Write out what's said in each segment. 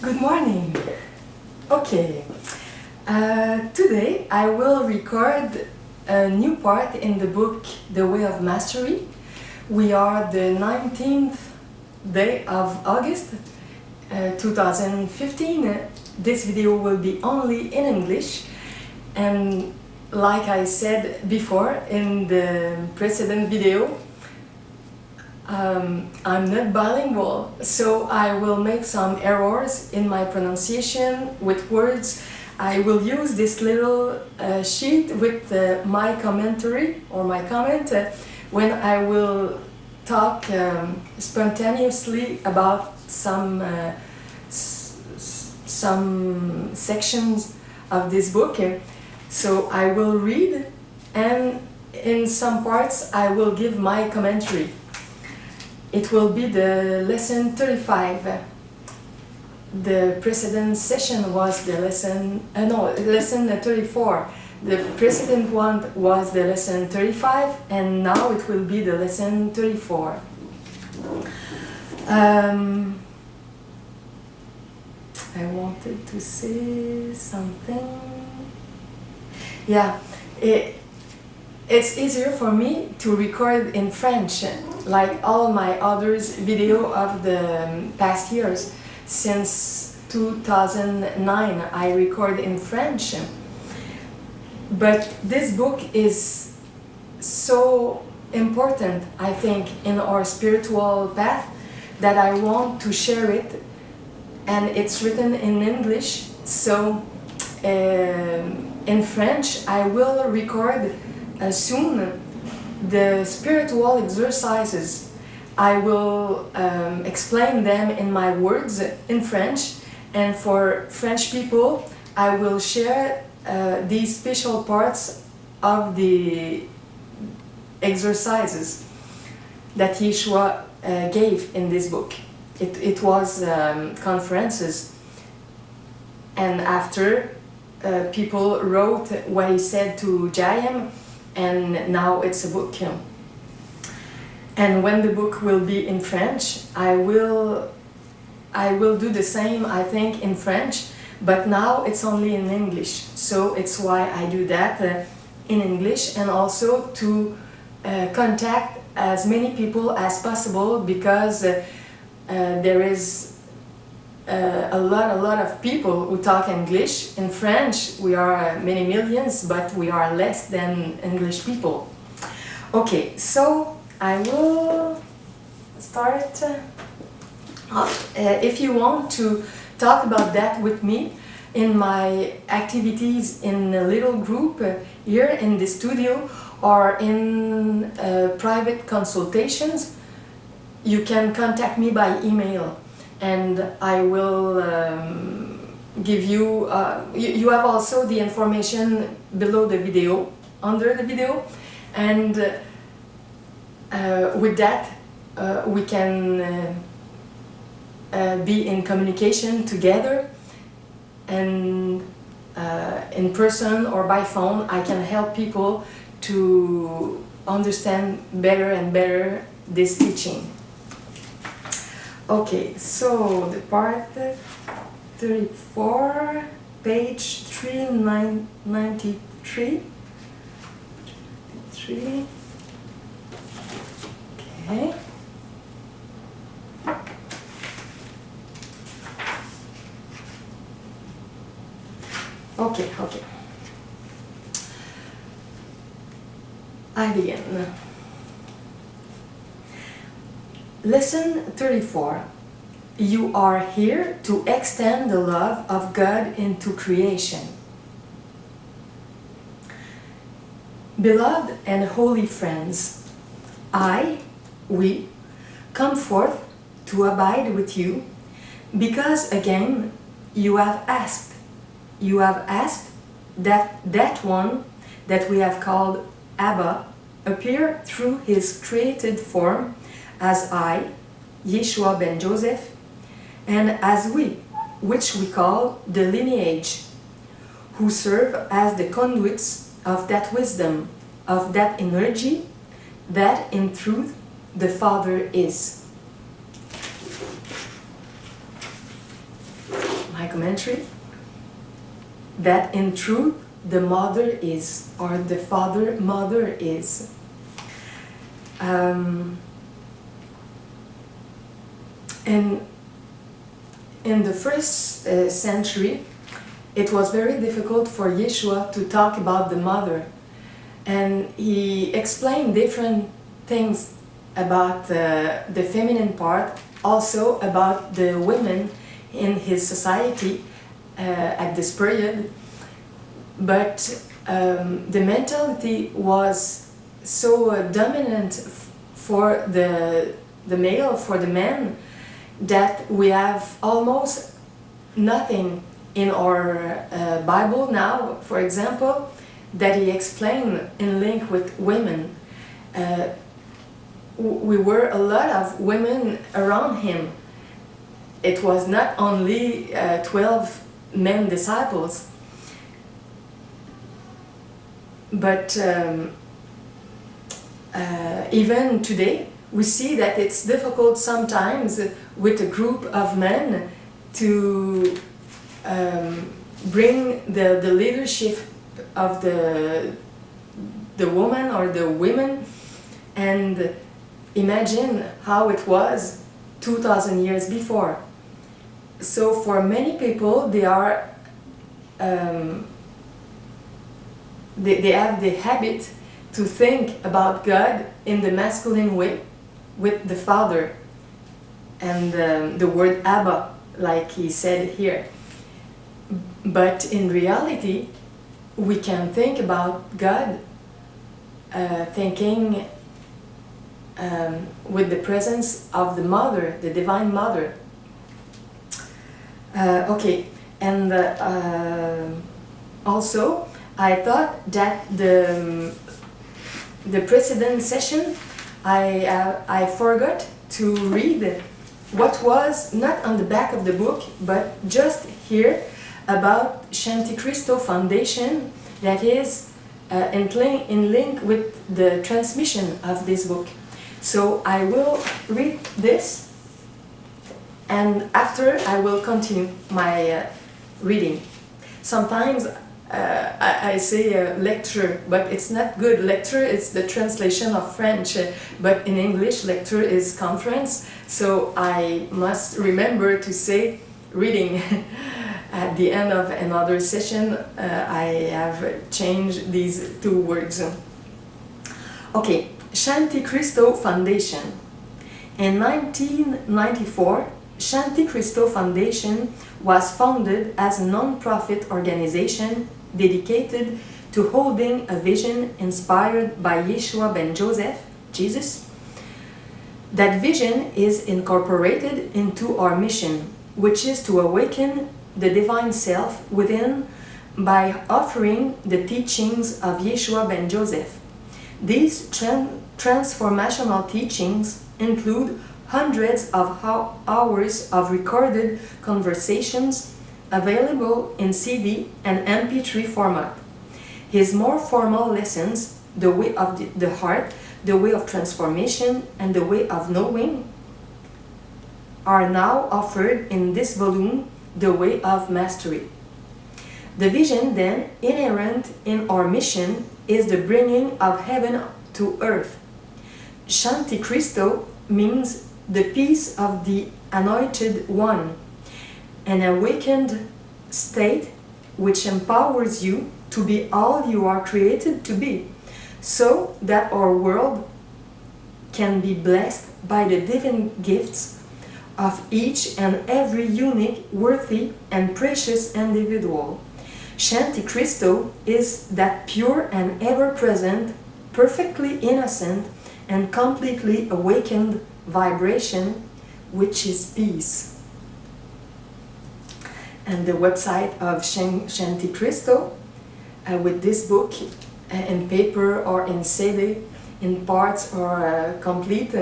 Good morning. Okay, today I will record a new part in the book The Way of Mastery. We are the 19th day of August 2015. This video will be only in English, and like I said before in the precedent video, I'm not bilingual, so I will make some errors in my pronunciation with words. I will use this little sheet with my commentary or my comment when I will talk spontaneously about some sections of this book. So I will read, and in some parts I will give my commentary. It will be the lesson 35. The precedent session was the lesson 34. The precedent one was the lesson 35, and now it will be the lesson 34. I wanted to say something. Yeah, it's easier for me to record in French, like all my others video of the past years. Since 2009 I record in French, but this book is so important, I think, in our spiritual path that I want to share it, and it's written in English, so in French I will record soon the spiritual exercises. I will explain them in my words in French, and for French people I will share these special parts of the exercises that Yeshua gave in this book. It was conferences, and after people wrote what he said to Jayem, and now it's a book. And when the book will be in French, I will do the same, I think, in French, but now it's only in English. So it's why I do that in English, and also to contact as many people as possible, because there is a lot of people who talk English. In French we are many millions, but we are less than English people. Okay, so I will start. If you want to talk about that with me in my activities in a little group here in the studio, or in private consultations, you can contact me by email, and I will give you, you have also the information below the video, under the video, and with that we can be in communication together, and in person or by phone I can help people to understand better and better this teaching. Okay, so the part 34, page 393. Okay. Okay. I begin. Lesson 34. You are here to extend the love of God into creation. Beloved and holy friends, we come forth to abide with you, because again you have asked that one that we have called Abba appear through his created form as I, Yeshua ben Joseph, and as we, which we call the lineage, who serve as the conduits of that wisdom, of that energy, that in truth the Father is. my commentary, that in truth the mother is, or the father mother is. And in the first century, it was very difficult for Yeshua to talk about the mother, and he explained different things about the feminine part, also about the women in his society at this period. But the mentality was so dominant for the male, for the man, that we have almost nothing in our Bible now, for example, that he explained in link with women. We were a lot of women around him. It was not only 12 men disciples, but even today we see that it's difficult sometimes with a group of men to bring the leadership of the woman or the women, and imagine how it was 2000 years before. So for many people, they are they have the habit to think about God in the masculine way, with the father and the word Abba, like he said here. But in reality, we can think about God thinking with the presence of the mother, the divine mother. Okay, and also I thought that the precedent session I forgot to read what was not on the back of the book, but just here, about Shanti Cristo Foundation, that is in link with the transmission of this book. So I will read this, and after I will continue my reading. Sometimes I say lecture, but it's not good. Lecture is the translation of French, but in English lecture is conference, so I must remember to say reading. At the end of another session, I have changed these two words. Okay, Shanti Cristo Foundation. In 1994, Shanti Cristo Foundation was founded as a non-profit organization dedicated to holding a vision inspired by Yeshua ben Joseph, Jesus. That vision is incorporated into our mission, which is to awaken the divine self within by offering the teachings of Yeshua ben Joseph. These transformational teachings include hundreds of hours of recorded conversations available in CD and MP3 format. His more formal lessons, the way of the heart, the way of transformation, and the way of knowing, are now offered in this volume, The Way of Mastery. The vision, then, inherent in our mission is the bringing of heaven to earth. Shanti Cristo means the peace of the Anointed One, an awakened state which empowers you to be all you are created to be, so that our world can be blessed by the divine gifts of each and every unique, worthy, and precious individual. Shanti Cristo is that pure and ever-present, perfectly innocent, and completely awakened vibration, which is peace. And the website of Shanti Cristo, with this book in paper or in CD, in parts or complete,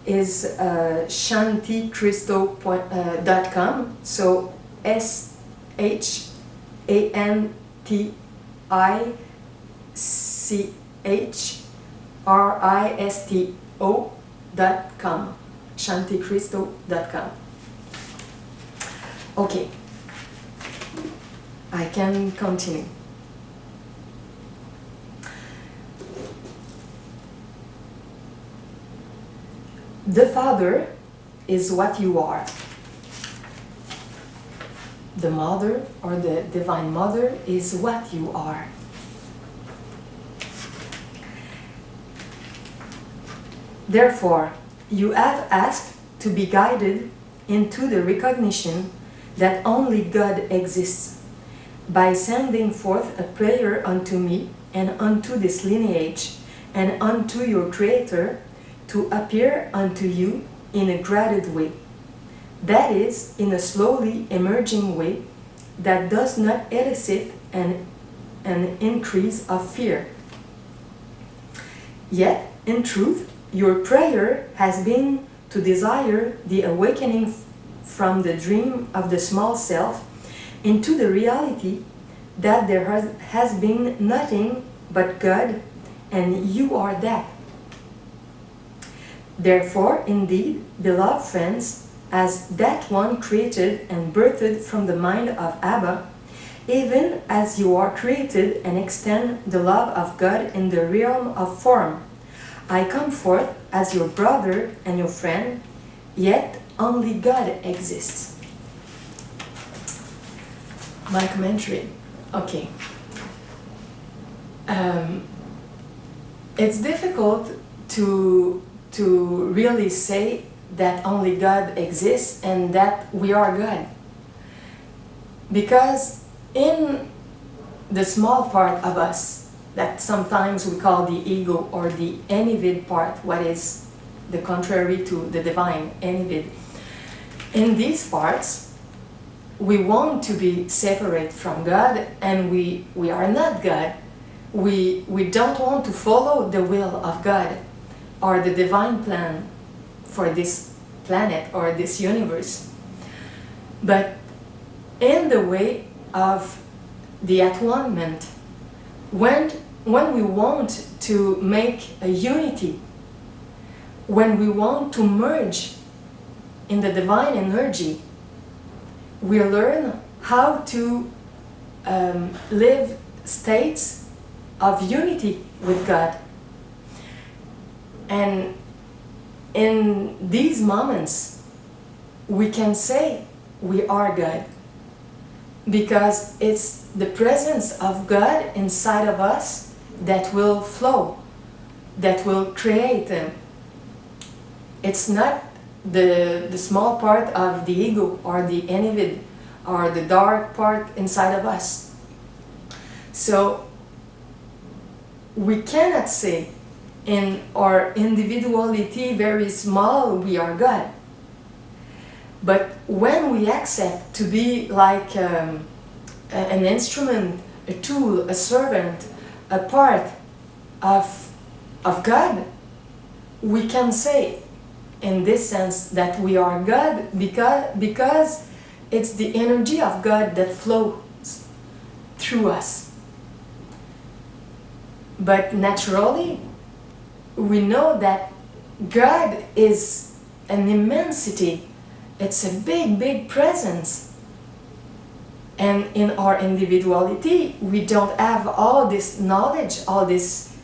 is shanticristo.com. So SHANTICHRISTO.com. shanticristo.com. Okay, I can continue. The Father is what you are. The Mother or the Divine Mother is what you are. Therefore, you have asked to be guided into the recognition that only God exists by sending forth a prayer unto me and unto this lineage and unto your Creator to appear unto you in a graded way. That is, in a slowly emerging way that does not elicit an increase of fear. Yet, in truth, your prayer has been to desire the awakening from the dream of the small self into the reality that there has been nothing but God, and you are that. Therefore, indeed, beloved friends, as that one created and birthed from the mind of Abba, even as you are created and extend the love of God in the realm of form, I come forth as your brother and your friend, yet only God exists. My commentary. Okay. It's difficult to really say that only God exists and that we are God. Because in the small part of us, that sometimes we call the ego or the enivid part, what is the contrary to the divine, enivid. In these parts, we want to be separate from God, and we are not God. We don't want to follow the will of God or the divine plan for this planet or this universe. But in the way of the atonement, when we want to make a unity, when we want to merge in the divine energy, we learn how to live states of unity with God. And in these moments, we can say we are God, because it's the presence of God inside of us that will flow, that will create. It's not the small part of the ego or the enivid or the dark part inside of us. So we cannot say in our individuality very small we are God. But when we accept to be like an instrument, a tool, a servant, a part of God, we can say in this sense that we are God because it's the energy of God that flows through us. But naturally, we know that God is an immensity. It's a big, big presence. And in our individuality, we don't have all this knowledge, all this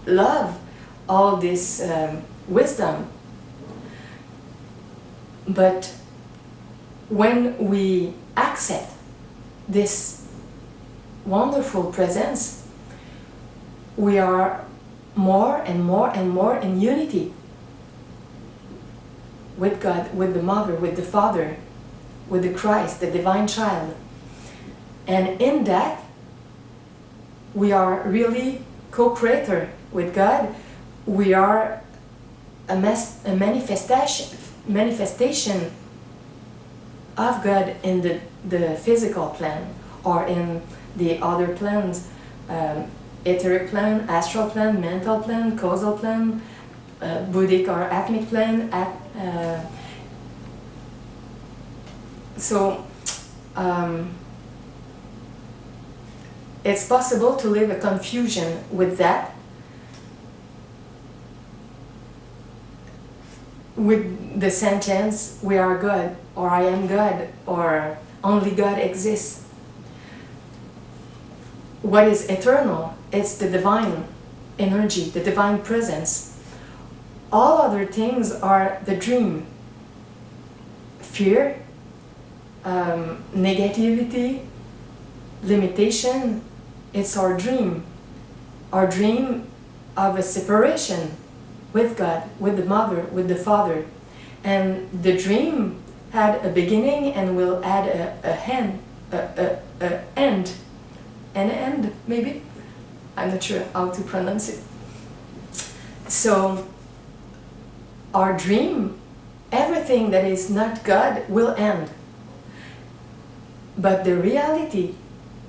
love, all this wisdom. But when we accept this wonderful presence, we are more and more and more in unity with God, with the Mother, with the Father, with the Christ, the Divine Child. And in that, we are really co-creator with God. We are a manifestation of God in the physical plan, or in the other plans, etheric plan, astral plan, mental plan, causal plan, Buddhic or Atmic plan. So it's possible to live a confusion with that, with the sentence, we are God, or I am God, or only God exists. what is eternal, it's the divine energy, the divine presence. All other things are the dream. Fear, negativity, limitation, it's our dream. Our dream of a separation with God, with the mother, with the father. And the dream had a beginning and will add an end, maybe? I'm not sure how to pronounce it. So, our dream, everything that is not God will end. But the reality,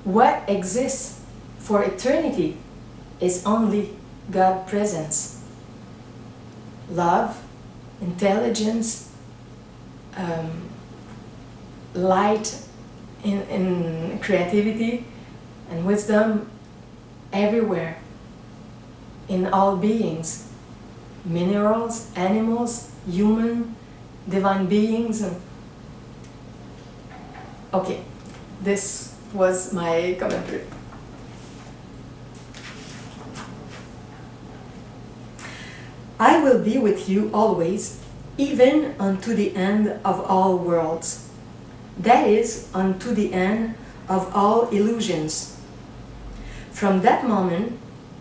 what exists for eternity, is only God's presence. Love, intelligence, light in creativity and wisdom everywhere, in all beings, minerals, animals, human, divine beings. Okay, this was my commentary. I will be with you always, even unto the end of all worlds. That is, unto the end of all illusions. From that moment,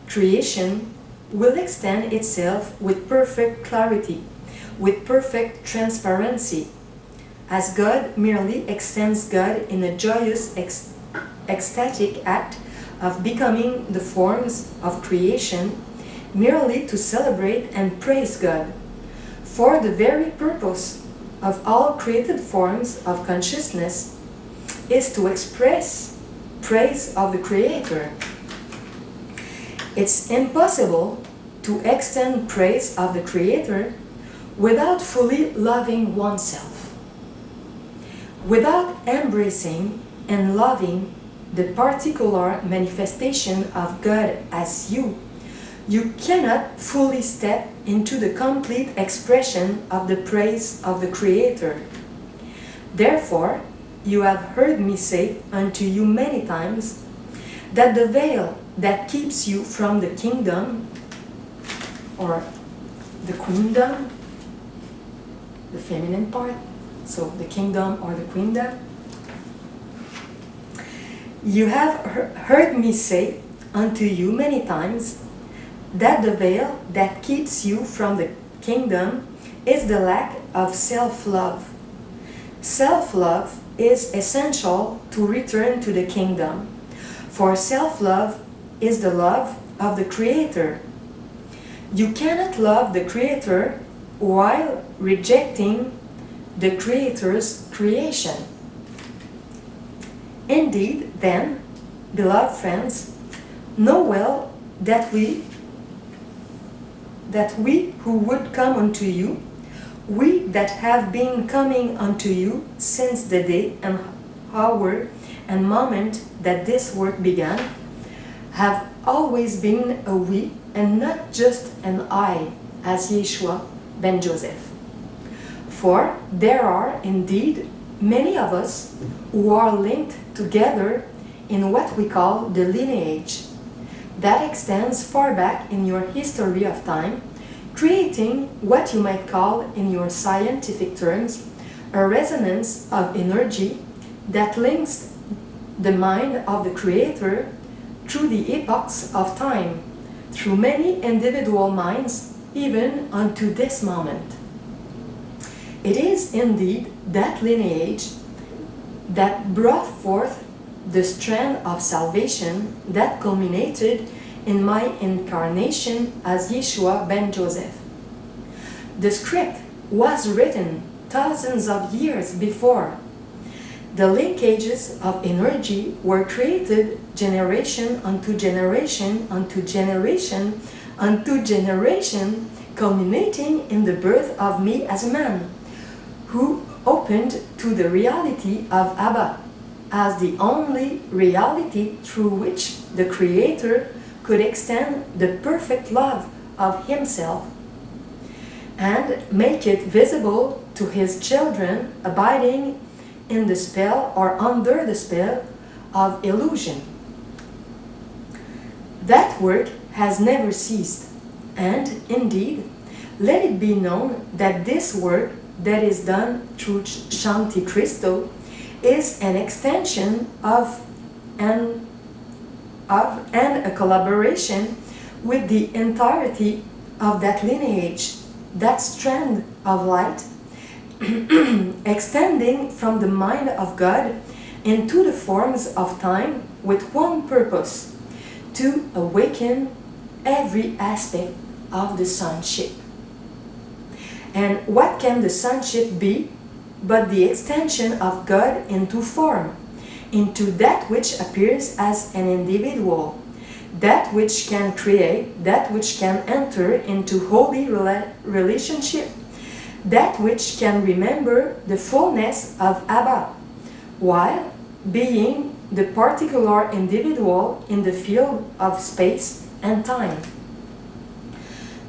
creation will extend itself with perfect clarity, with perfect transparency, as God merely extends God in a joyous, ecstatic act of becoming the forms of creation, merely to celebrate and praise God, for the very purpose of all created forms of consciousness is to express praise of the Creator. It's impossible to extend praise of the Creator without fully loving oneself, without embracing and loving the particular manifestation of God as you. You cannot fully step into the complete expression of the praise of the Creator. Therefore, you have heard me say unto you many times that the veil that keeps you from the kingdom, or the queendom, the feminine part, so the kingdom or the queendom, you have heard me say unto you many times that the veil that keeps you from the kingdom is the lack of self-love. Self-love is essential to return to the kingdom, for self-love is the love of the Creator. You cannot love the Creator while rejecting the Creator's creation. Indeed, then, beloved friends, know well that we who would come unto you, we that have been coming unto you since the day and hour and moment that this work began, have always been a we and not just an I, as Yeshua ben Joseph. For there are indeed many of us who are linked together in what we call the lineage, that extends far back in your history of time, creating what you might call, in your scientific terms, a resonance of energy that links the mind of the Creator through the epochs of time, through many individual minds, even unto this moment. It is indeed that lineage that brought forth the strand of salvation that culminated in my incarnation as Yeshua ben Joseph. The script was written thousands of years before. The linkages of energy were created generation unto generation unto generation unto generation, culminating in the birth of me as a man, who opened to the reality of Abba as the only reality through which the Creator could extend the perfect love of Himself and make it visible to His children abiding in the spell or under the spell of illusion. That work has never ceased, and indeed, let it be known that this work that is done through Shanti Christo is an extension of and a collaboration with the entirety of that lineage, that strand of light, extending from the mind of God into the forms of time with one purpose, to awaken every aspect of the sonship. And what can the sonship be but the extension of God into form, into that which appears as an individual, that which can create, that which can enter into holy relationship, that which can remember the fullness of Abba, while being the particular individual in the field of space and time.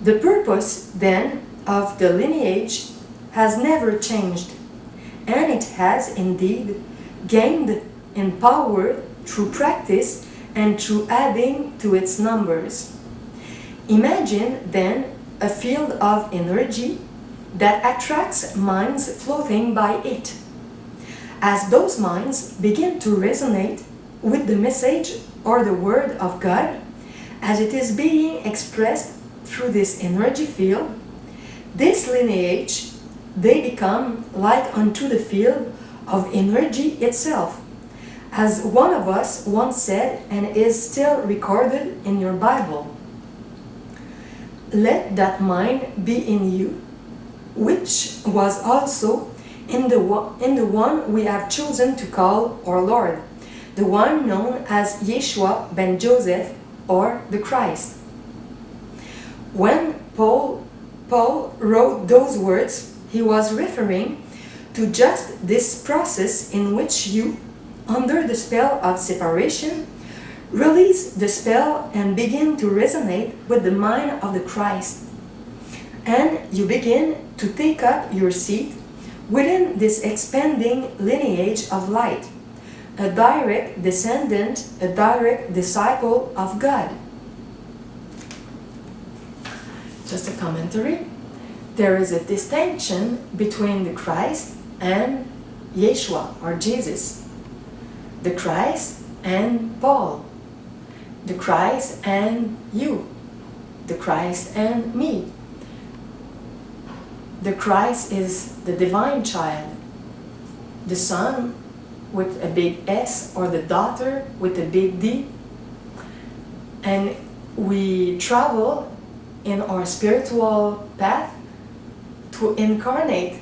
The purpose, then, of the lineage has never changed, and it has indeed gained in power through practice and through adding to its numbers. Imagine then a field of energy that attracts minds floating by it. As those minds begin to resonate with the message or the word of God, as it is being expressed through this energy field, this lineage, they become like unto the field of energy itself. As one of us once said, and is still recorded in your Bible, let that mind be in you, which was also in the one we have chosen to call our Lord, the one known as Yeshua ben Joseph, or the Christ. When Paul wrote those words, he was referring to just this process in which you, under the spell of separation, release the spell and begin to resonate with the mind of the Christ. And you begin to take up your seat within this expanding lineage of light, a direct descendant, a direct disciple of God. Just a commentary. There is a distinction between the Christ and Yeshua, or Jesus. The Christ and Paul. The Christ and you. The Christ and me. The Christ is the divine child, the son with a big S, or the daughter with a big D. And we travel in our spiritual path to incarnate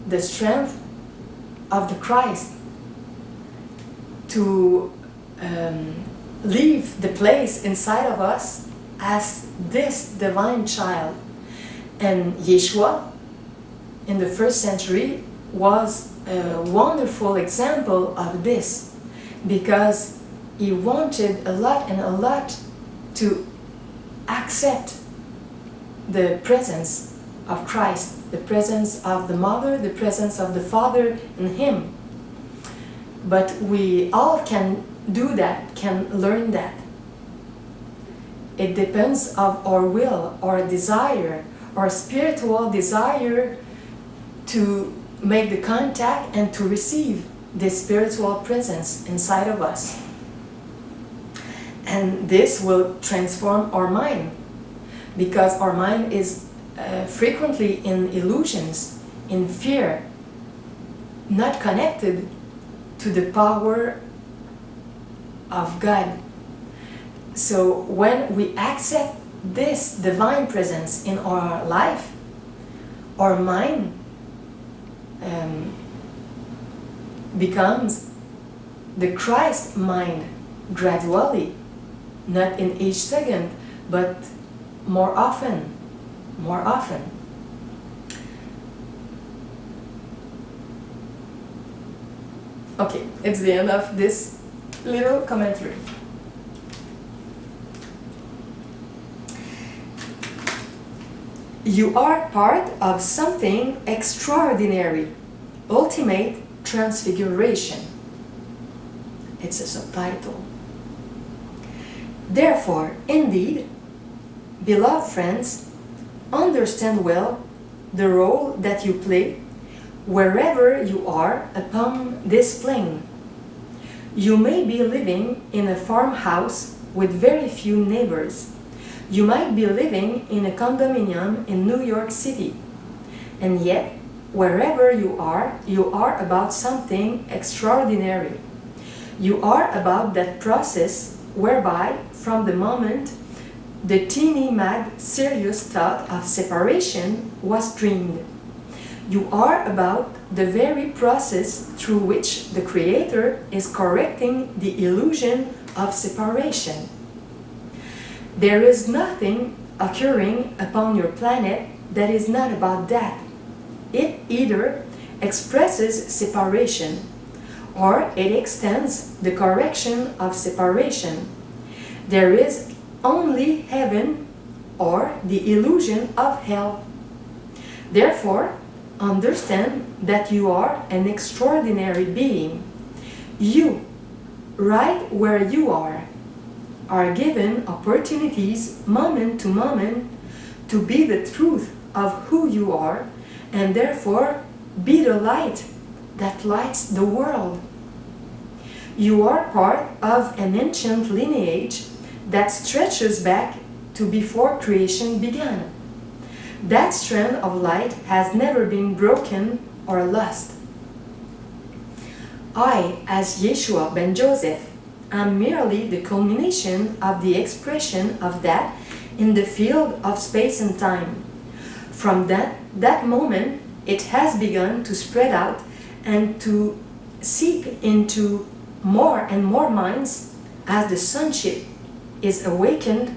the strength of the Christ, to leave the place inside of us as this divine child. And Yeshua, in the first century, was a wonderful example of this, because he wanted a lot to accept the presence of Christ, the presence of the Mother, the presence of the Father in him. But we all can do that, can learn that. It depends of our will, our desire, our spiritual desire to make the contact and to receive this spiritual presence inside of us. And this will transform our mind, because our mind is frequently in illusions, in fear, not connected to the power of God. So when we accept this divine presence in our life, our mind becomes the Christ mind gradually, not in each second, but more often. Okay, it's the end of this little commentary. You are part of something extraordinary, ultimate transfiguration. It's a subtitle. Therefore, indeed, beloved friends, understand well the role that you play wherever you are upon this plane. You may be living in a farmhouse with very few neighbors. You might be living in a condominium in New York City. And yet, wherever you are about something extraordinary. You are about that process whereby, from the moment the teeny mad serious thought of separation was dreamed, you are about the very process through which the Creator is correcting the illusion of separation. There is nothing occurring upon your planet that is not about that. It either expresses separation or it extends the correction of separation. There is only heaven or the illusion of hell. Therefore, understand that you are an extraordinary being. You, right where you are given opportunities moment to moment to be the truth of who you are, and therefore be the light that lights the world. You are part of an ancient lineage that stretches back to before creation began. That strand of light has never been broken or lost. I, as Yeshua ben Joseph, am merely the culmination of the expression of that in the field of space and time. From that moment, it has begun to spread out and to seep into more and more minds as the sonship is awakened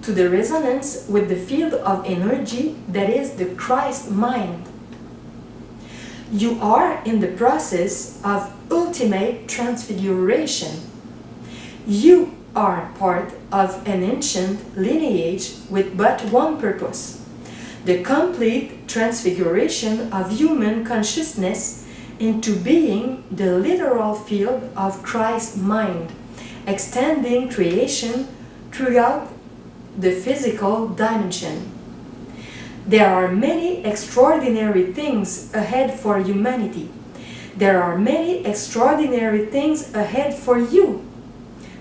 to the resonance with the field of energy that is the Christ mind. You are in the process of ultimate transfiguration. You are part of an ancient lineage with but one purpose: the complete transfiguration of human consciousness into being the literal field of Christ's mind, extending creation throughout the physical dimension. There are many extraordinary things ahead for humanity. There are many extraordinary things ahead for you.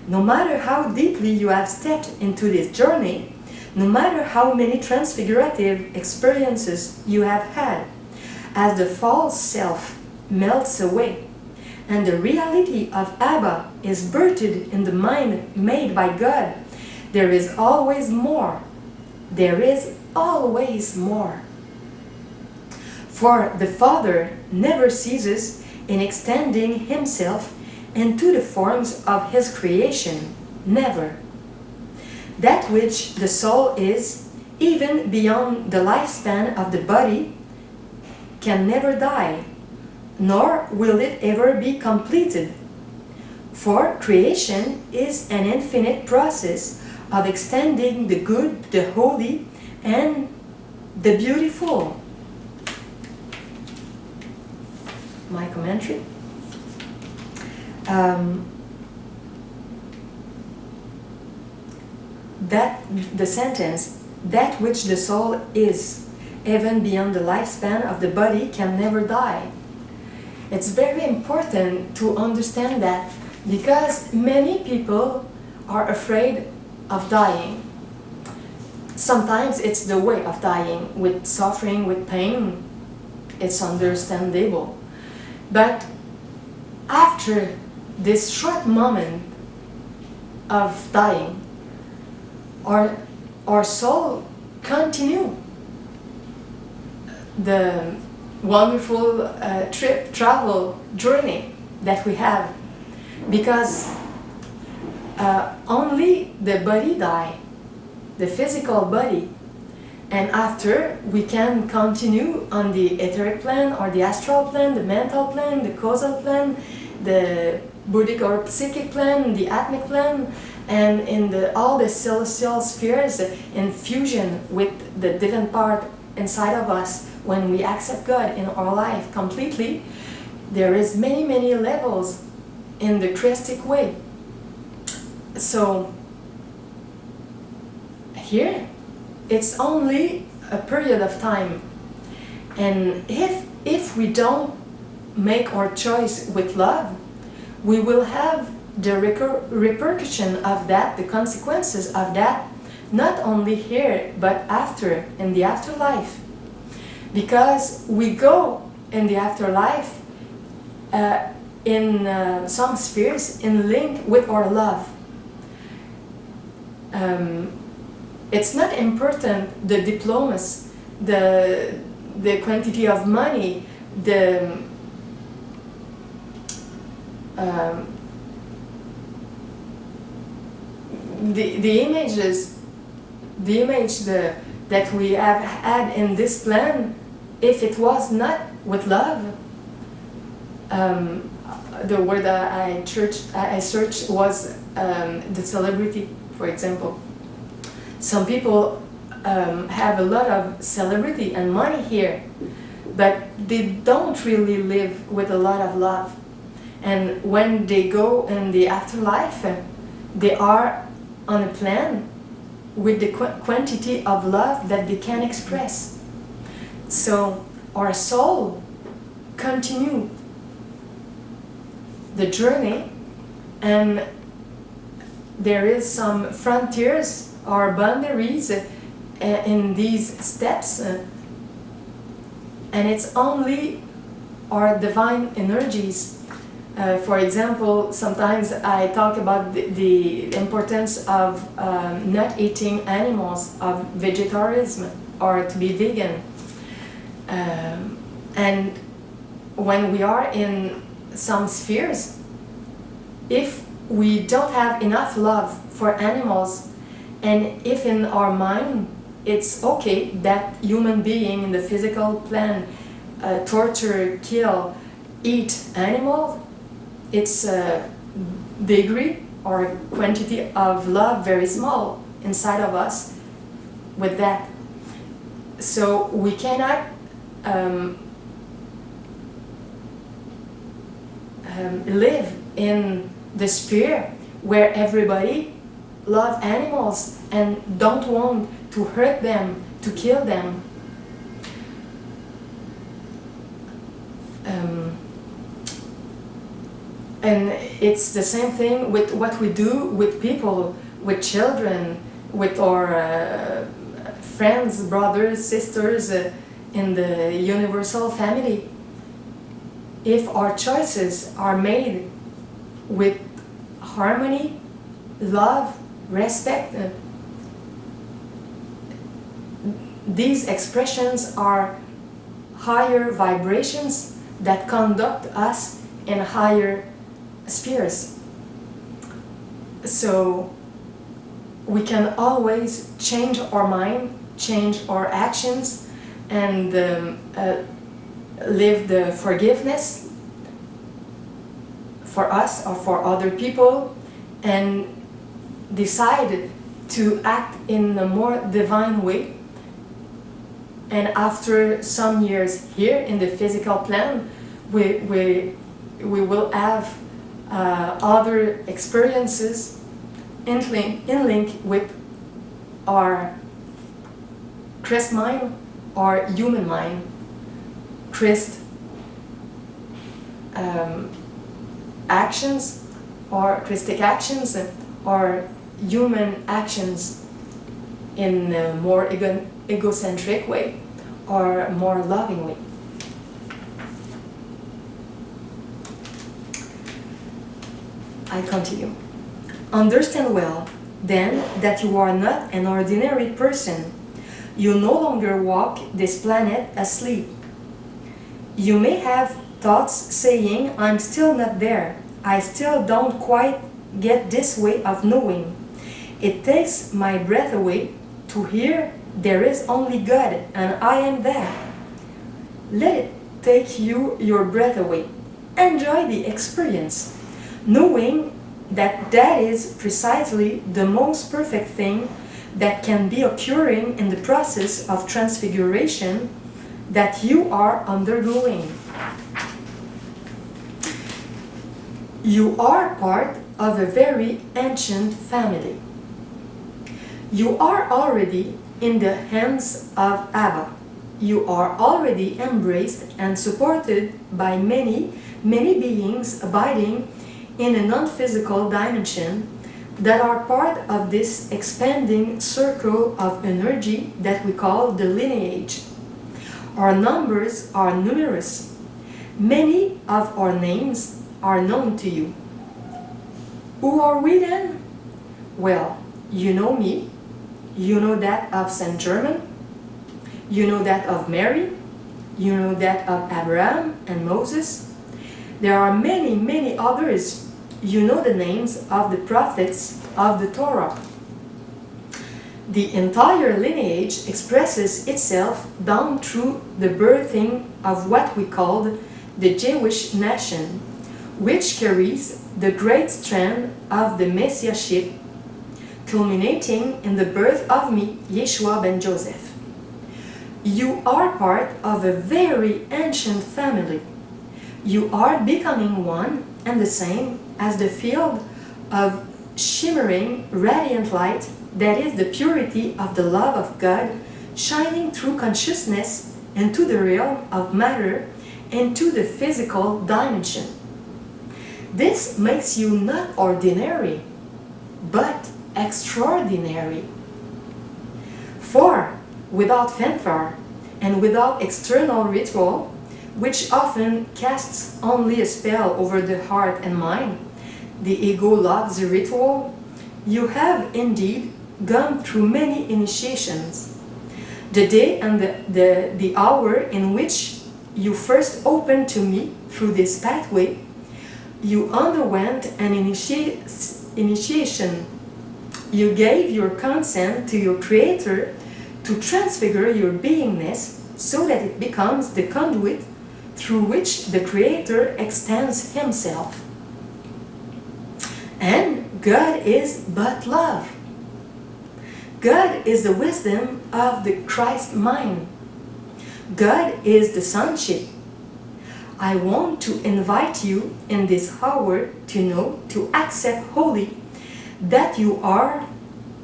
No matter how deeply you have stepped into this journey, no matter how many transfigurative experiences you have had, as the false self melts away, and the reality of Abba is birthed in the mind made by God, there is always more. There is always more. For the Father never ceases in extending Himself into the forms of His creation. Never. That which the soul is, even beyond the lifespan of the body, can never die, nor will it ever be completed. For creation is an infinite process of extending the good, the holy, and the beautiful. My commentary. That the sentence, that which the soul is, even beyond the lifespan of the body, can never die. It's very important to understand that, because many people are afraid of dying. Sometimes it's the way of dying, with suffering, with pain. It's understandable. But after this short moment of dying, our soul continue the wonderful travel journey that we have, because only the body die, the physical body, and after we can continue on the etheric plane or the astral plane, the mental plane, the causal plane, the buddhic or psychic plane, the atmic plane, and in all the celestial spheres in fusion with the divine part inside of us. When we accept God in our life completely, there is many levels in the Christic way. So here, it's only a period of time. And if we don't make our choice with love, we will have the repercussion of that, the consequences of that, not only here, but after, in the afterlife. Because we go in the afterlife in some spheres in link with our love. It's not important the diplomas, the quantity of money, the images, the image that we have had in this plan. If it was not with love, the word I searched was the celebrity, for example. Some people have a lot of celebrity and money here, but they don't really live with a lot of love. And when they go in the afterlife, they are on a plan with the quantity of love that they can express. So our soul continue the journey, and there is some frontiers or boundaries in these steps, and it's only our divine energies. For example, sometimes I talk about the importance of not eating animals, of vegetarianism, or to be vegan. And when we are in some spheres, if we don't have enough love for animals, and if in our mind it's okay that human being in the physical plan torture, kill, eat animals, it's a degree or quantity of love very small inside of us with that. So we cannot live in the sphere where everybody love animals and don't want to hurt them, to kill them. And it's the same thing with what we do with people, with children, with our friends, brothers, sisters in the universal family. If our choices are made with harmony, love, respect, these expressions are higher vibrations that conduct us in higher spheres. So we can always change our mind, change our actions, and live the forgiveness for us or for other people, and decide to act in a more divine way. And after some years here in the physical plan, we will have other experiences in link with our Christ mind or human mind. Christ actions or Christic actions or human actions in a more egocentric way or more loving way. I continue. Understand well, then, that you are not an ordinary person. You no longer walk this planet asleep. You may have thoughts saying, I'm still not there. I still don't quite get this way of knowing. It takes my breath away to hear there is only God and I am that. Let it take your breath away. Enjoy the experience, knowing that that is precisely the most perfect thing that can be occurring in the process of transfiguration that you are undergoing. You are part of a very ancient family. You are already in the hands of Abba. You are already embraced and supported by many, many beings abiding in a non-physical dimension that are part of this expanding circle of energy that we call the lineage. Our numbers are numerous. Many of our names are known to you. Who are we then? Well, you know me. You know that of Saint Germain. You know that of Mary. You know that of Abraham and Moses. There are many, many others. You know the names of the prophets of the Torah. The entire lineage expresses itself down through the birthing of what we called the Jewish nation, which carries the great strand of the Messiahship, culminating in the birth of me, Yeshua ben Joseph. You are part of a very ancient family. You are becoming one and the same as the field of shimmering, radiant light that is the purity of the love of God shining through consciousness into the realm of matter, into the physical dimension. This makes you not ordinary, but extraordinary. For, without fanfare and without external ritual, which often casts only a spell over the heart and mind, the ego loves the ritual, you have indeed gone through many initiations. The day and the hour in which you first opened to me through this pathway, you underwent an initiation. You gave your consent to your Creator to transfigure your beingness so that it becomes the conduit through which the Creator extends Himself. And God is but love. God is the wisdom of the Christ mind. God is the sonship. I want to invite you in this hour to know, to accept wholly that you are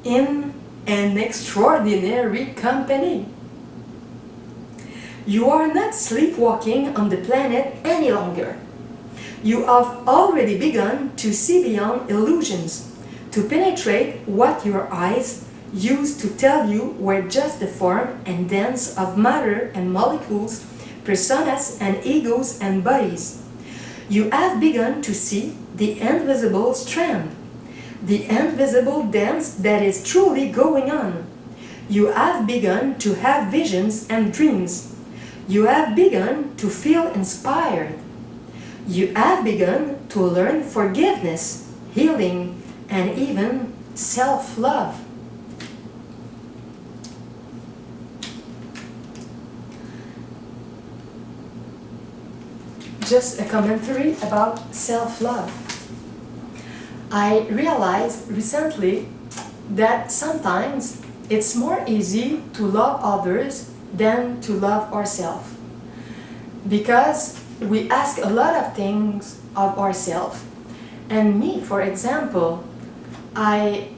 in an extraordinary company. You are not sleepwalking on the planet any longer. You have already begun to see beyond illusions, to penetrate what your eyes used to tell you were just the form and dance of matter and molecules, personas and egos and bodies. You have begun to see the invisible strand, the invisible dance that is truly going on. You have begun to have visions and dreams. You have begun to feel inspired. You have begun to learn forgiveness, healing, and even self-love. Just a commentary about self-love. I realized recently that sometimes it's more easy to love others than to love ourselves. Because we ask a lot of things of ourselves. And me, for example, I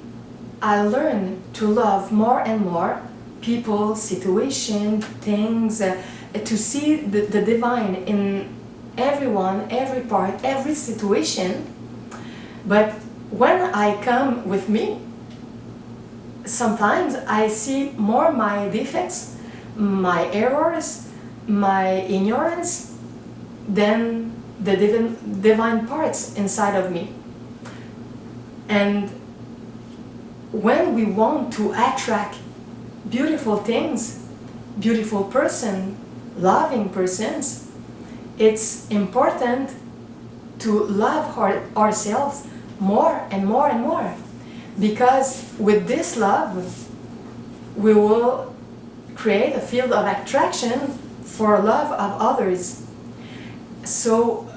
learn to love more and more people, situation, things, to see the divine in everyone, every part, every situation. But when I come with me, sometimes I see more my defects, my errors, my ignorance, than the divine parts inside of me. And when we want to attract beautiful things, beautiful person, loving persons, it's important to love ourselves more and more and more. Because with this love, we will create a field of attraction for love of others. So,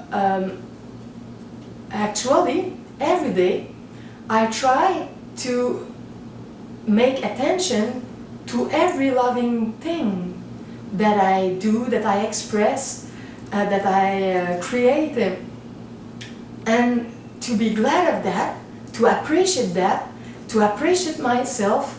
actually, every day, I try to make attention to every loving thing that I do, that I express, that I create, and to be glad of that, to appreciate myself,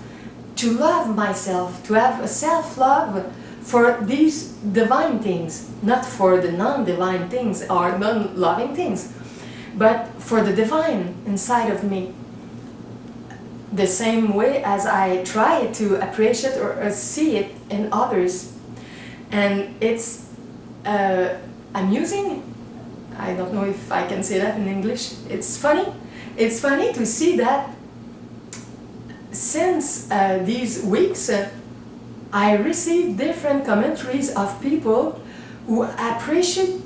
to love myself, to have a self-love for these divine things, not for the non-divine things or non-loving things, but for the divine inside of me. The same way as I try to appreciate or see it in others. And it's amusing. I don't know if I can say that in English. It's funny. It's funny to see that since these weeks, I received different commentaries of people who appreciate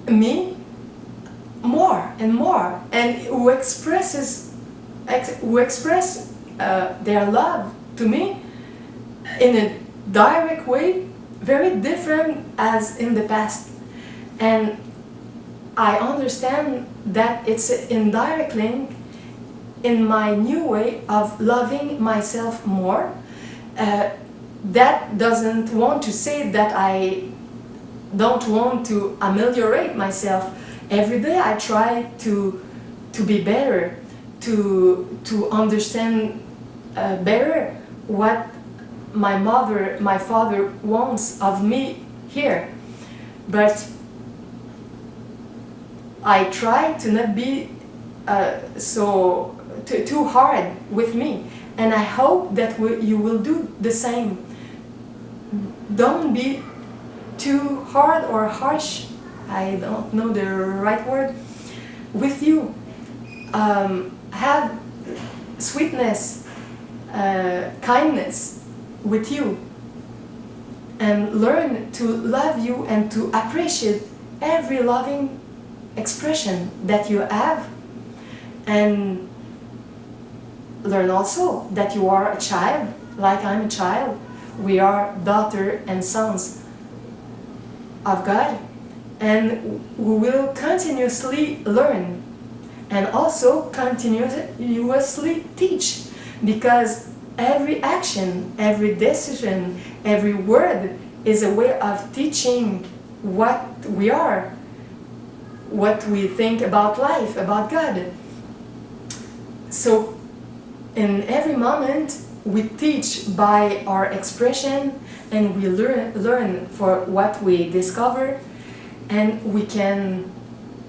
me more and more, and who express their love to me in a direct way, very different as in the past. And I understand that it's an indirect link in my new way of loving myself more. That doesn't want to say that I don't want to ameliorate myself. Every day I try to be better, to understand better what my father wants of me here. But I try to not be too hard with me, and I hope that you will do the same. Don't be too hard or harsh, I don't know the right word, with you. Have sweetness, kindness with you, and learn to love you and to appreciate every loving expression that you have, and learn also that you are a child, like I'm a child. We are daughters and sons of God, and we will continuously learn and also continuously teach, because every action, every decision, every word is a way of teaching what we are, what we think about life, about God. So in every moment we teach by our expression, and we learn for what we discover, and we can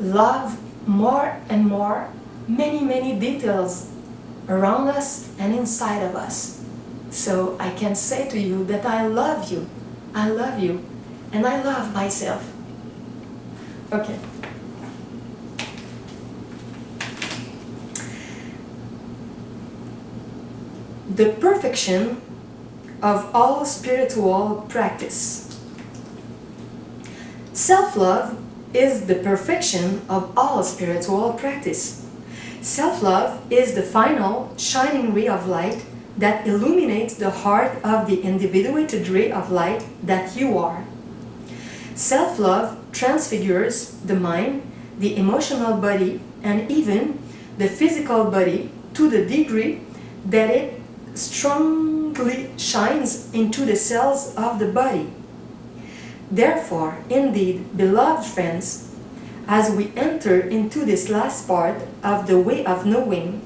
love more and more many details around us and inside of us. So I can say to you that I love you, and I love myself. Okay. The perfection of all spiritual practice. Self-love is the perfection of all spiritual practice. Self-love is the final shining ray of light that illuminates the heart of the individuated ray of light that you are. Self-love transfigures the mind, the emotional body, and even the physical body to the degree that it strongly shines into the cells of the body. Therefore, indeed, beloved friends, as we enter into this last part of the way of knowing,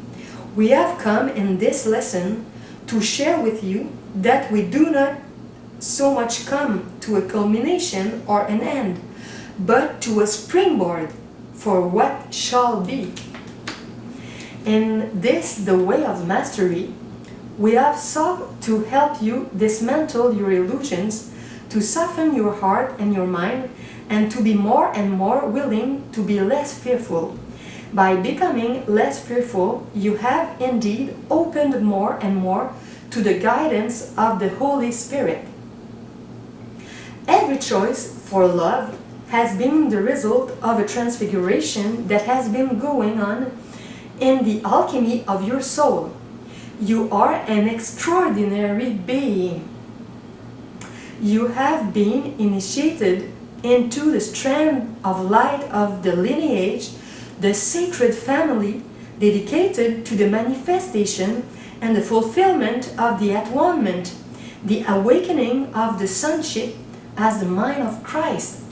we have come in this lesson to share with you that we do not so much come to a culmination or an end, but to a springboard for what shall be. In this, the way of mastery, we have sought to help you dismantle your illusions, to soften your heart and your mind, and to be more and more willing to be less fearful. By becoming less fearful, you have indeed opened more and more to the guidance of the Holy Spirit. Every choice for love has been the result of a transfiguration that has been going on in the alchemy of your soul. You are an extraordinary being. You have been initiated into the strand of light of the lineage, the sacred family dedicated to the manifestation and the fulfillment of the atonement, the awakening of the sonship as the mind of Christ.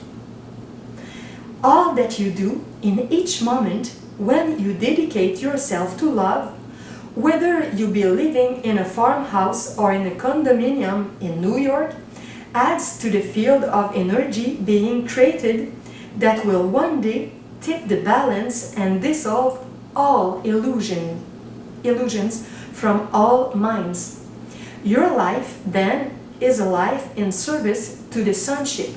All that you do in each moment when you dedicate yourself to love Whether you be living in a farmhouse or in a condominium in New York, adds to the field of energy being created that will one day tip the balance and dissolve all illusions from all minds. Your life, then, is a life in service to the sonship,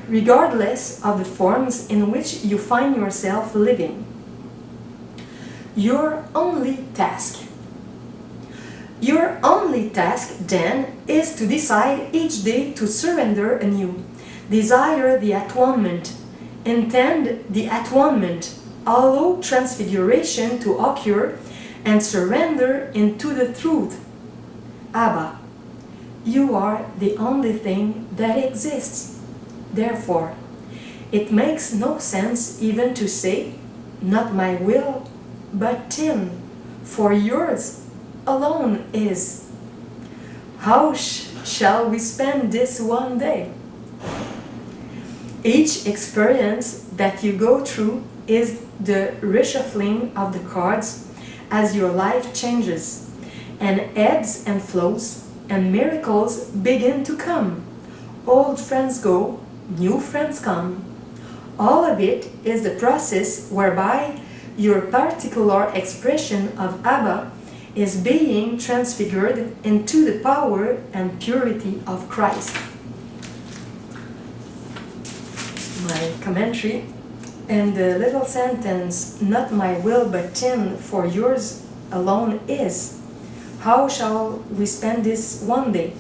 regardless of the forms in which you find yourself living. Your only task, then, is to decide each day to surrender anew, desire the atonement, intend the atonement, allow transfiguration to occur, and surrender into the truth. Abba, you are the only thing that exists. Therefore, it makes no sense even to say, not my will, but Tim, for yours alone is. How shall we spend this one day? Each experience that you go through is the reshuffling of the cards as your life changes, and ebbs and flows, and miracles begin to come. Old friends go, new friends come. All of it is the process whereby your particular expression of Abba is being transfigured into the power and purity of Christ. My commentary, and the little sentence, not my will but Tim, for yours alone is. How shall we spend this one day?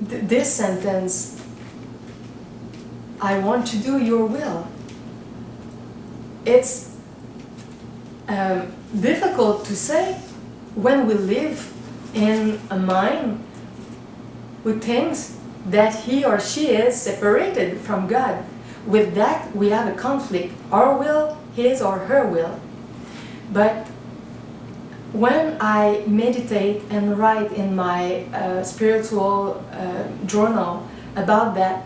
This sentence, I want to do your will. It's difficult to say when we live in a mind who thinks that he or she is separated from God. With that, we have a conflict. Our will, his or her will. But when I meditate and write in my spiritual journal about that,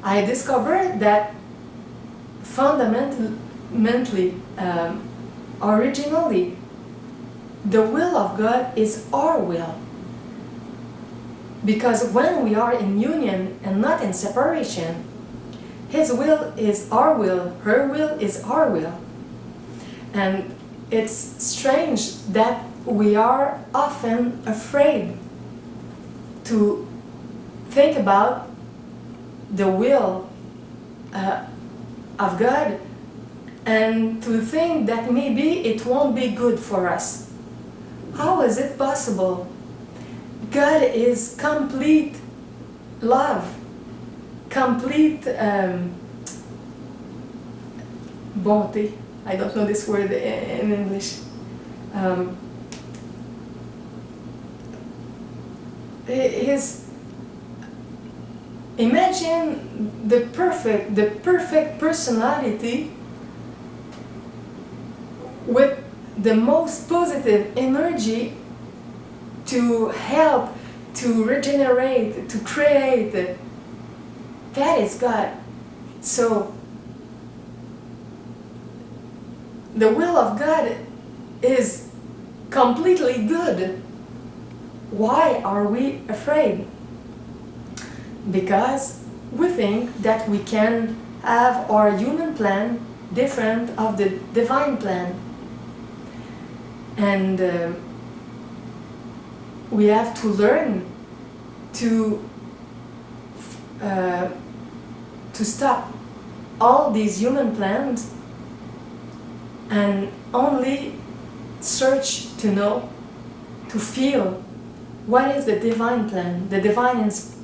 I discovered that fundamentally, originally, the will of God is our will. Because when we are in union and not in separation, His will is our will, her will is our will. And it's strange that we are often afraid to think about the will of God and to think that maybe it won't be good for us. How is it possible? God is complete love, complete bonté. I don't know this word in English. Imagine the perfect personality with the most positive energy to help, to regenerate, to create. That is God. So the will of God is completely good. Why are we afraid? Because we think that we can have our human plan different of the divine plan. And we have to learn to stop all these human plans and only search to know, to feel what is the divine plan, the divine inspiration,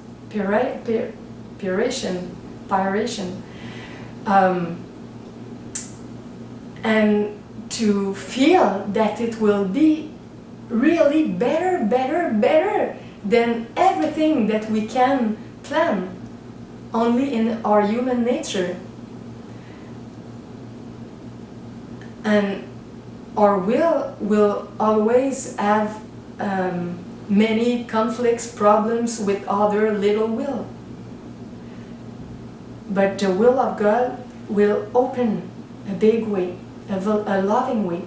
and to feel that it will be really better than everything that we can plan only in our human nature. And our will always have many conflicts, problems with other little will. But the will of God will open a big way. a loving way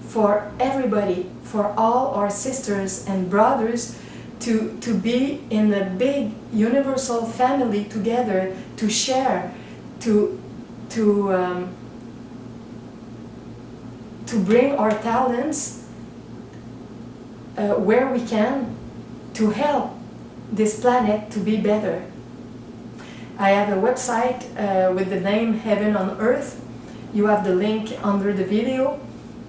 for everybody, for all our sisters and brothers to be in a big universal family together, to share, to bring our talents where we can to help this planet to be better. I have a website with the name Heaven on Earth. You have the link under the video,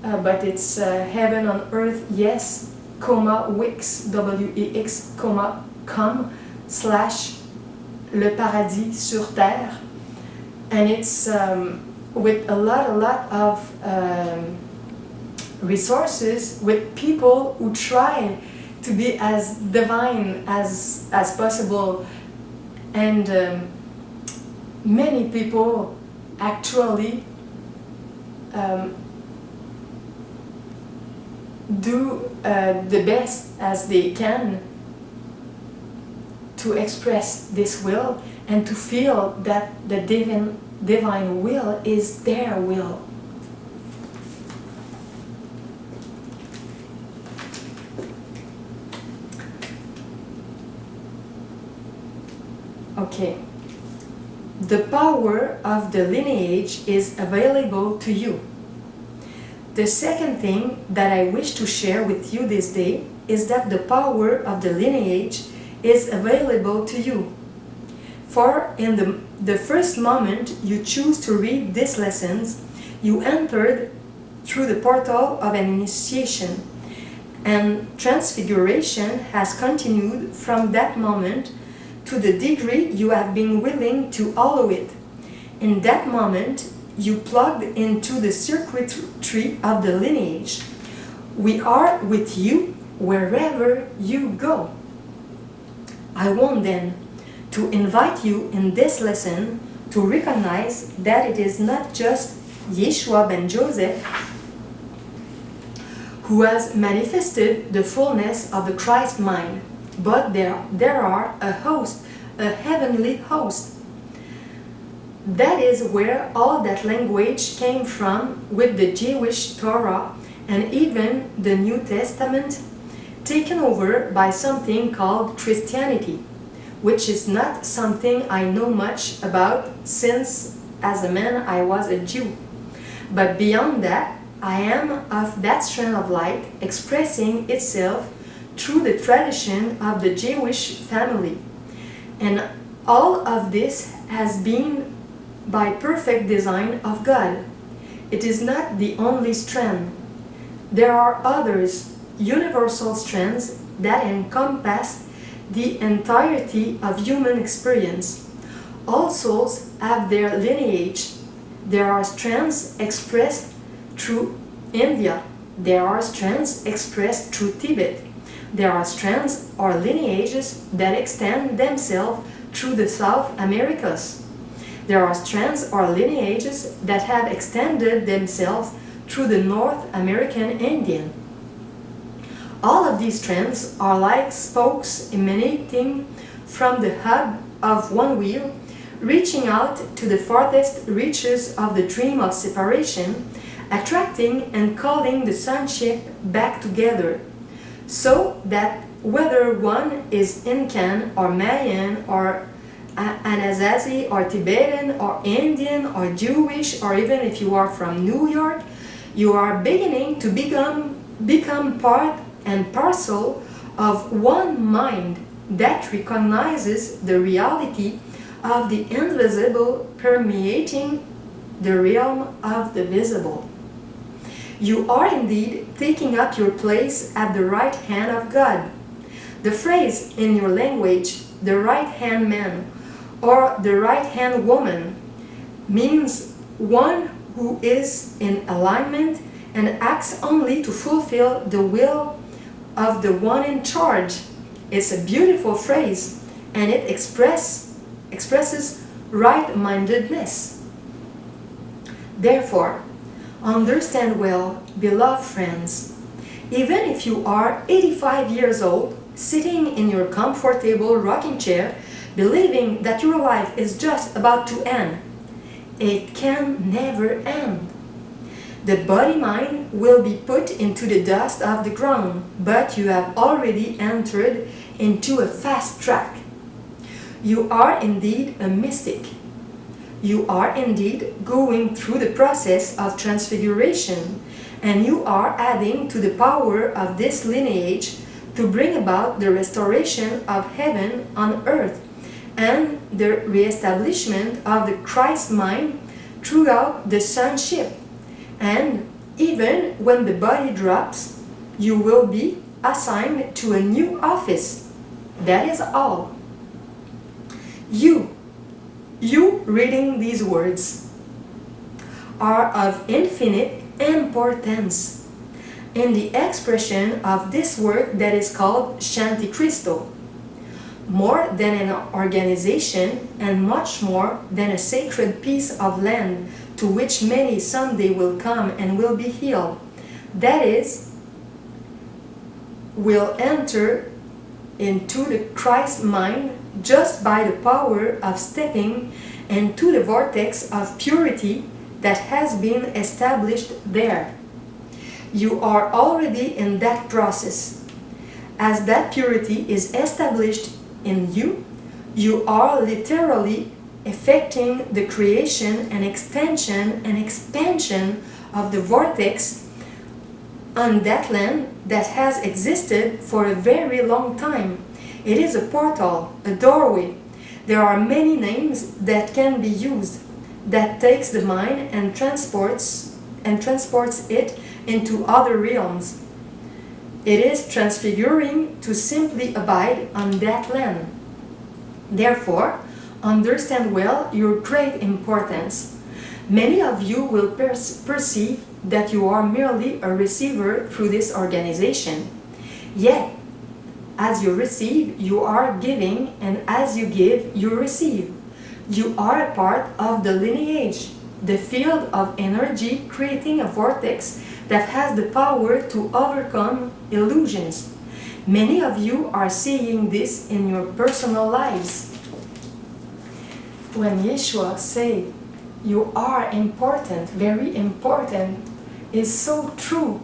but it's Heaven on Earth, yes, Wix, W-E-X, com, / Le Paradis sur Terre. And it's with a lot of resources, with people who try to be as divine as possible, and many people actually do the best as they can to express this will and to feel that the divine will is their will. Okay. The power of the lineage is available to you. The second thing that I wish to share with you this day is that the power of the lineage is available to you. For in the first moment you choose to read these lessons, you entered through the portal of an initiation, and transfiguration has continued from that moment to the degree you have been willing to allow it. In that moment, you plugged into the circuitry of the lineage. We are with you wherever you go. I want then to invite you in this lesson to recognize that it is not just Yeshua ben Joseph who has manifested the fullness of the Christ mind, but there are a host, a heavenly host. That is where all that language came from, with the Jewish Torah and even the New Testament, taken over by something called Christianity, which is not something I know much about, since as a man I was a Jew. But beyond that, I am of that strand of light expressing itself through the tradition of the Jewish family. And all of this has been by perfect design of God. It is not the only strand. There are others, universal strands that encompass the entirety of human experience. All souls have their lineage. There are strands expressed through India. There are strands expressed through Tibet. There are strands or lineages that extend themselves through the South Americas. There are strands or lineages that have extended themselves through the North American Indian. All of these strands are like spokes emanating from the hub of one wheel, reaching out to the farthest reaches of the dream of separation, attracting and calling the sonship back together, so that whether one is Incan or Mayan or Anasazi or Tibetan or Indian or Jewish, or even if you are from New York, you are beginning to become part and parcel of one mind that recognizes the reality of the invisible permeating the realm of the visible. You are indeed taking up your place at the right hand of God. The phrase in your language, the right hand man or the right hand woman, means one who is in alignment and acts only to fulfill the will of the one in charge. It's a beautiful phrase, and it expresses right-mindedness. Therefore, understand well, beloved friends, even if you are 85 years old, sitting in your comfortable rocking chair, believing that your life is just about to end, it can never end. The body-mind will be put into the dust of the ground, but you have already entered into a fast track. You are indeed a mystic. You are indeed going through the process of transfiguration, and you are adding to the power of this lineage to bring about the restoration of heaven on earth and the reestablishment of the Christ mind throughout the sonship. And even when the body drops, you will be assigned to a new office. That is all. You reading these words are of infinite importance in the expression of this work that is called Shanti Cristo. More than an organization and much more than a sacred piece of land to which many someday will come and will be healed. That is, will enter into the Christ mind just by the power of stepping into the vortex of purity that has been established there. You are already in that process. As that purity is established in you, you are literally effecting the creation and extension and expansion of the vortex on that land that has existed for a very long time. It is a portal, a doorway. There are many names that can be used that takes the mind and transports it into other realms. It is transfiguring to simply abide on that land. Therefore, understand well your great importance. Many of you will perceive that you are merely a receiver through this organization. Yet, as you receive, you are giving, and as you give, you receive. You are a part of the lineage, the field of energy creating a vortex that has the power to overcome illusions. Many of you are seeing this in your personal lives. When Yeshua said, you are important, very important, is so true.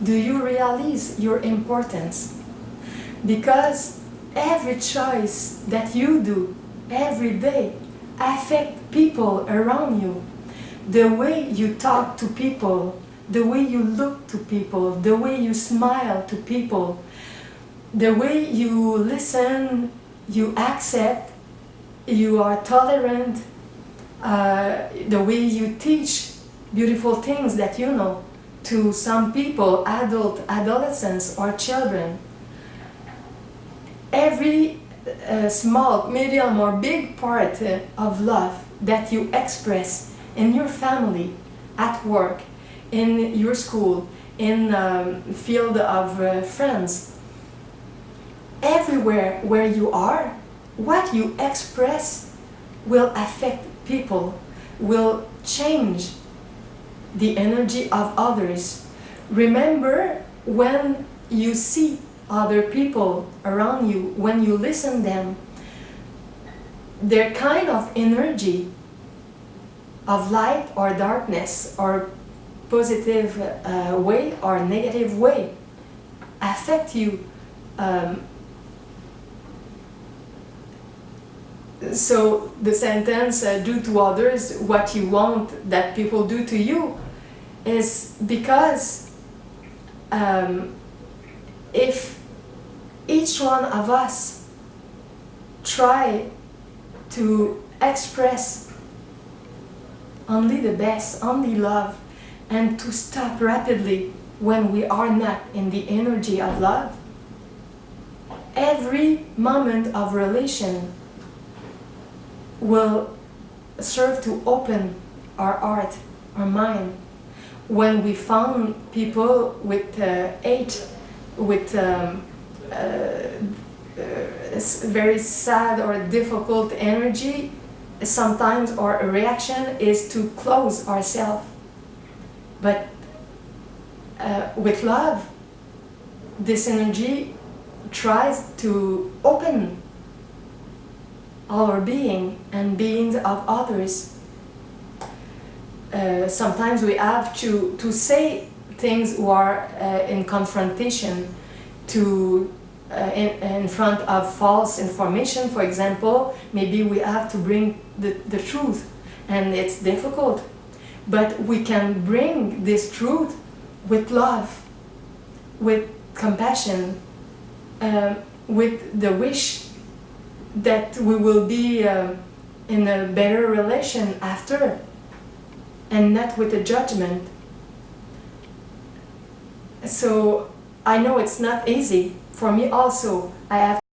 Do you realize your importance? Because every choice that you do every day affects people around you. The way you talk to people, the way you look to people, the way you smile to people, the way you listen, you accept, you are tolerant, the way you teach beautiful things that you know to some people, adolescents or children. Every small, medium or big part of love that you express in your family, at work, in your school, in field of friends, everywhere where you are, what you express will affect people, will change the energy of others. Remember, when you see other people around you, when you listen to them, their kind of energy of light or darkness or positive way or negative way affect you. So the sentence, do to others what you want that people do to you, is because if each one of us try to express only the best, only love, and to stop rapidly when we are not in the energy of love, every moment of relation will serve to open our heart, our mind. When we found people with hate, with very sad or difficult energy, sometimes our reaction is to close ourselves. But with love, this energy tries to open our being and beings of others. sometimes we have to say things who are in confrontation to in front of false information. For example, maybe we have to bring the truth, and it's difficult, but we can bring this truth with love, with compassion, with the wish that we will be in a better relation after, and not with a judgment. So I know it's not easy. For me also, I have